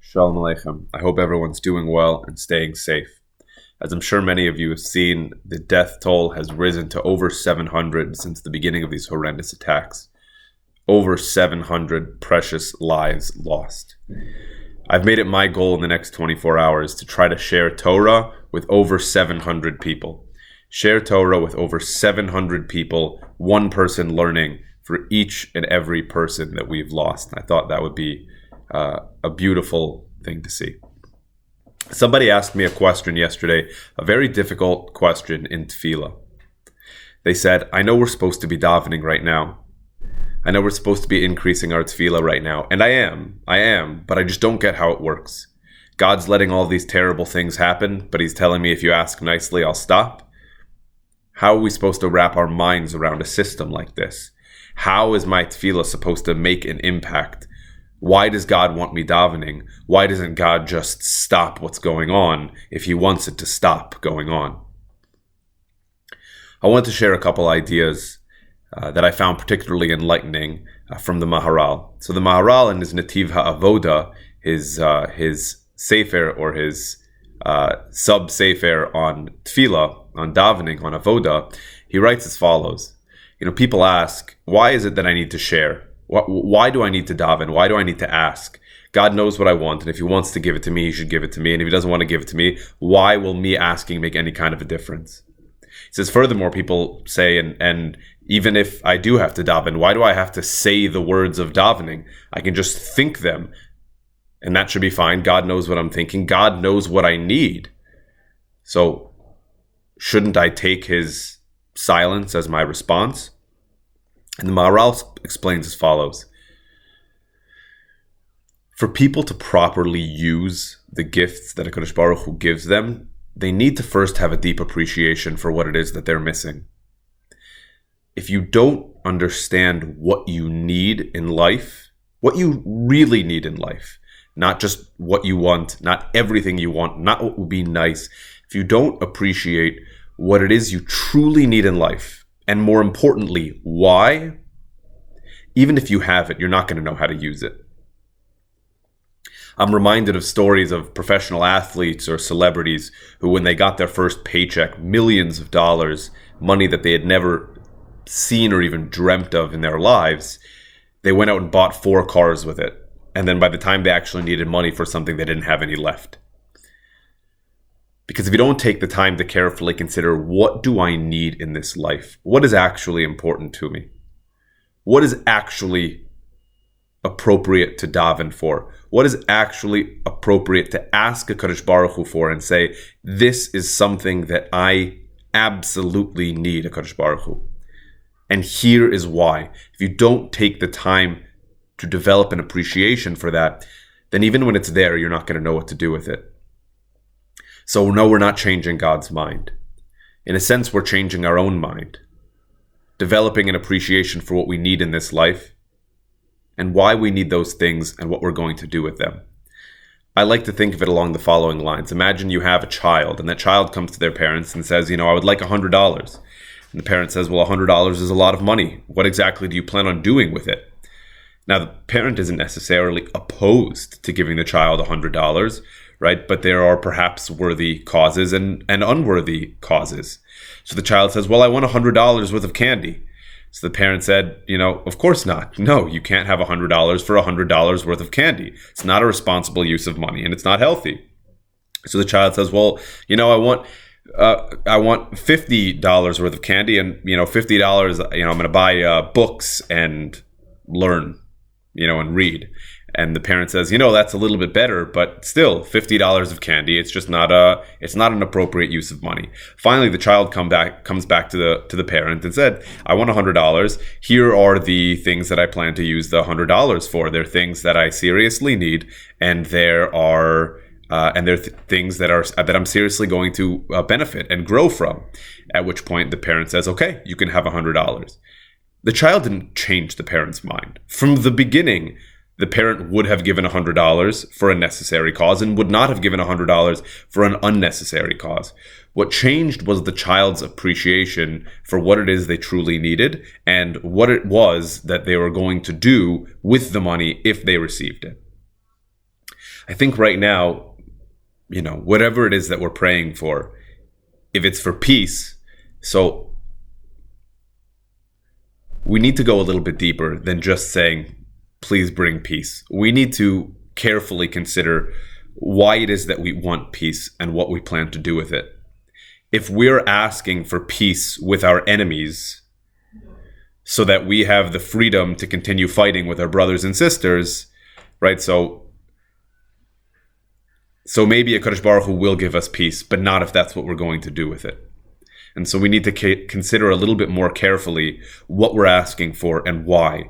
Shalom Aleichem. I hope everyone's doing well and staying safe. As I'm sure many of you have seen, the death toll has risen to over 700 since the beginning of these horrendous attacks. Over 700 precious lives lost. I've made it my goal in the next 24 hours to try to share Torah with over 700 people. Share Torah with over 700 people, one person learning for each and every person that we've lost. I thought that would be a beautiful thing to see. Somebody asked me a question yesterday, a very difficult question in Tefilla. They said, I know we're supposed to be davening right now. I know we're supposed to be increasing our Tefilla right now. And I am, but I just don't get how it works. God's letting all these terrible things happen, but he's telling me if you ask nicely, I'll stop. How are we supposed to wrap our minds around a system like this? How is my Tefilla supposed to make an impact? Why does God want me davening? Why doesn't God just stop what's going on if he wants it to stop going on? I want to share a couple ideas that I found particularly enlightening from the Maharal. So the Maharal in his Nativ HaAvoda, his Sefer or his sub-Sefer on Tefillah, on davening, on Avoda, he writes as follows. People ask, why is it that I need to share? Why do I need to daven? Why do I need to ask? God knows what I want, and if he wants to give it to me, he should give it to me. And if he doesn't want to give it to me, why will me asking make any kind of a difference? He says, furthermore, people say, and even if I do have to daven, why do I have to say the words of davening? I can just think them, and that should be fine. God knows what I'm thinking. God knows what I need. So shouldn't I take his silence as my response? And the Maharal explains as follows. For people to properly use the gifts that HaKadosh Baruch Hu gives them, they need to first have a deep appreciation for what it is that they're missing. If you don't understand what you need in life, what you really need in life, not just what you want, not everything you want, not what would be nice, if you don't appreciate what it is you truly need in life, and more importantly, why? Even if you have it, you're not going to know how to use it. I'm reminded of stories of professional athletes or celebrities who, when they got their first paycheck, millions of dollars, money that they had never seen or even dreamt of in their lives, they went out and bought 4 cars with it. And then by the time they actually needed money for something, they didn't have any left. Because if you don't take the time to carefully consider, what do I need in this life? What is actually important to me? What is actually appropriate to daven for? What is actually appropriate to ask HaKadosh Baruch Hu for and say, this is something that I absolutely need, HaKadosh Baruch Hu. And here is why. If you don't take the time to develop an appreciation for that, then even when it's there, you're not going to know what to do with it. So no, we're not changing God's mind. In a sense, we're changing our own mind, developing an appreciation for what we need in this life and why we need those things and what we're going to do with them. I like to think of it along the following lines. Imagine you have a child, and that child comes to their parents and says, I would like $100. And the parent says, well, $100 is a lot of money. What exactly do you plan on doing with it? Now, the parent isn't necessarily opposed to giving the child $100, right? But there are perhaps worthy causes and unworthy causes. So the child says, well, I want $100 worth of candy. So the parent said, of course not. No, you can't have $100 for $100 worth of candy. It's not a responsible use of money, and it's not healthy. So the child says, well, I want $50 worth of candy, and $50, I'm going to buy books and learn, and read. And the parent says, that's a little bit better, but still $50 of candy. It's just not an appropriate use of money. Finally, the child comes back to the parent and said, I want $100. Here are the things that I plan to use the $100 for. They're things that I seriously need, and there are things that I'm seriously going to benefit and grow from. At which point the parent says, okay, you can have $100. The child didn't change the parent's mind. From the beginning, the parent would have given $100 for a necessary cause and would not have given $100 for an unnecessary cause. What changed was the child's appreciation for what it is they truly needed and what it was that they were going to do with the money if they received it. I think right now, whatever it is that we're praying for, if it's for peace, so we need to go a little bit deeper than just saying, please bring peace. We need to carefully consider why it is that we want peace and what we plan to do with it. If we're asking for peace with our enemies so that we have the freedom to continue fighting with our brothers and sisters, right? So maybe HaKadosh Baruch Hu will give us peace, but not if that's what we're going to do with it. And so we need to consider a little bit more carefully what we're asking for and why.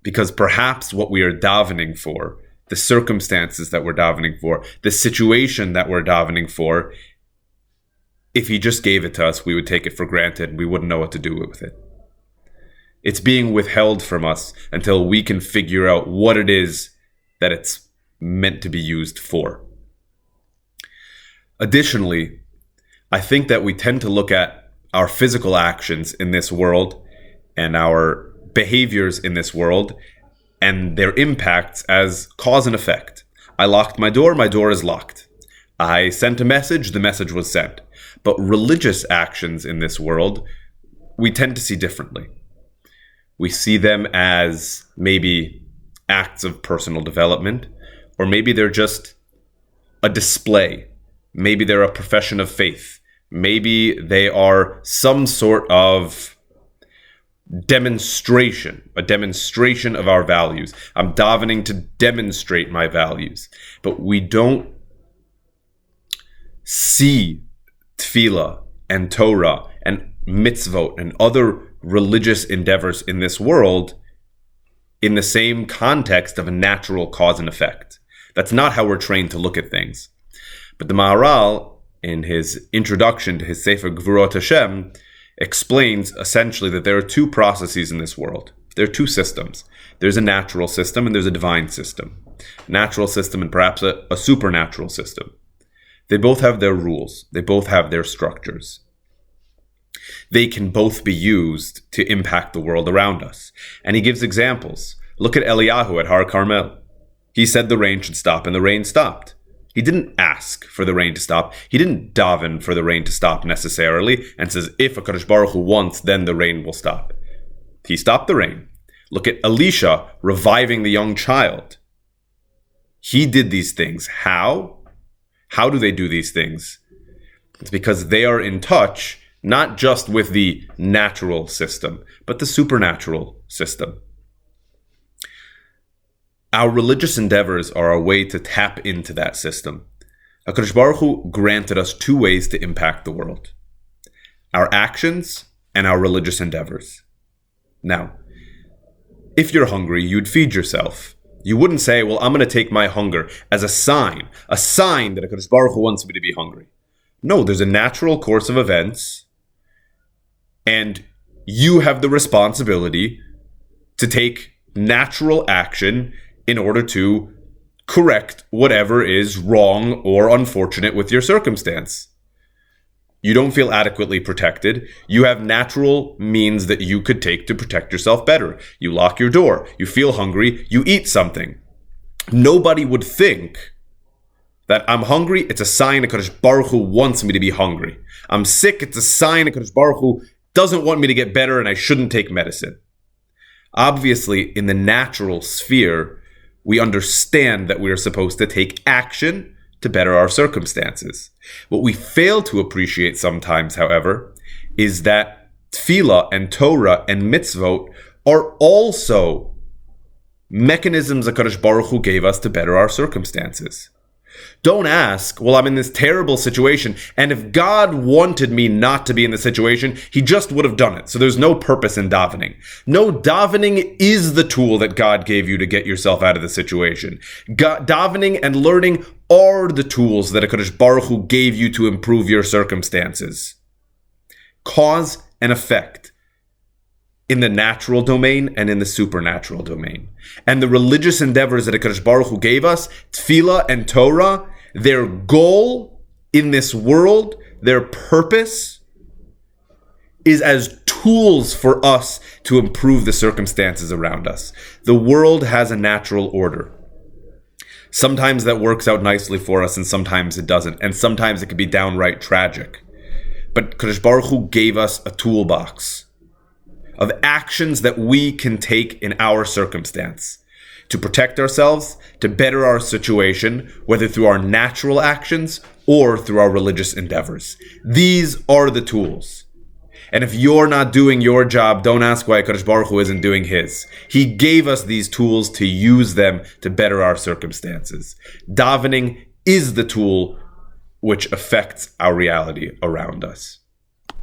Because perhaps what we are davening for, the circumstances that we're davening for, the situation that we're davening for, if he just gave it to us, we would take it for granted and we wouldn't know what to do with it. It's being withheld from us until we can figure out what it is that it's meant to be used for. Additionally, I think that we tend to look at our physical actions in this world and our behaviors in this world and their impacts as cause and effect. I locked my door is locked. I sent a message, the message was sent. But religious actions in this world, we tend to see differently. We see them as maybe acts of personal development, or maybe they're just a display. Maybe they're a profession of faith. Maybe they are some sort of demonstration, a demonstration of our values. I'm davening to demonstrate my values. But we don't see Tefilla and Torah and mitzvot and other religious endeavors in this world in the same context of a natural cause and effect. That's not how we're trained to look at things. But the Maharal, in his introduction to his Sefer Gvurot Hashem, explains essentially that there are two processes in this world. There are two systems. There's a natural system and there's a divine system. Natural system and perhaps a supernatural system. They both have their rules. They both have their structures. They can both be used to impact the world around us. And he gives examples. Look at Eliyahu at Har Carmel. He said the rain should stop and the rain stopped. He didn't ask for the rain to stop. He didn't daven for the rain to stop necessarily and says, if HaKadosh Baruch Hu wants, then the rain will stop. He stopped the rain. Look at Elisha reviving the young child. He did these things. How? How do they do these things? It's because they are in touch not just with the natural system, but the supernatural system. Our religious endeavors are a way to tap into that system. HaKadosh Baruch Hu granted us two ways to impact the world: our actions and our religious endeavors. Now, if you're hungry, you'd feed yourself. You wouldn't say, well, I'm going to take my hunger as a sign that HaKadosh Baruch Hu wants me to be hungry. No, there's a natural course of events, and you have the responsibility to take natural action in order to correct whatever is wrong or unfortunate with your circumstance. You don't feel adequately protected. You have natural means that you could take to protect yourself better. You lock your door. You feel hungry. You eat something. Nobody would think that I'm hungry, it's a sign that HaKadosh Baruch Hu wants me to be hungry. I'm sick, it's a sign that HaKadosh Baruch Hu doesn't want me to get better and I shouldn't take medicine. Obviously, in the natural sphere, we understand that we are supposed to take action to better our circumstances. What we fail to appreciate sometimes, however, is that Tefillah and Torah and mitzvot are also mechanisms that HaKadosh Baruch Hu gave us to better our circumstances. Don't ask, well, I'm in this terrible situation, and if God wanted me not to be in the situation, he just would have done it. So there's no purpose in davening. No, davening is the tool that God gave you to get yourself out of the situation. Davening and learning are the tools that HaKadosh Baruch Hu gave you to improve your circumstances. Cause and effect in the natural domain and in the supernatural domain. And the religious endeavors that HaKadosh Baruch Hu gave us, Tefillah and Torah, their goal in this world, their purpose, is as tools for us to improve the circumstances around us. The world has a natural order. Sometimes that works out nicely for us, and sometimes it doesn't. And sometimes it can be downright tragic. But Kadosh Baruch Hu gave us a toolbox of actions that we can take in our circumstance to protect ourselves, to better our situation, whether through our natural actions or through our religious endeavors. These are the tools. And if you're not doing your job, don't ask why Kadosh Baruch Hu isn't doing his. He gave us these tools to use them to better our circumstances. Davening is the tool which affects our reality around us.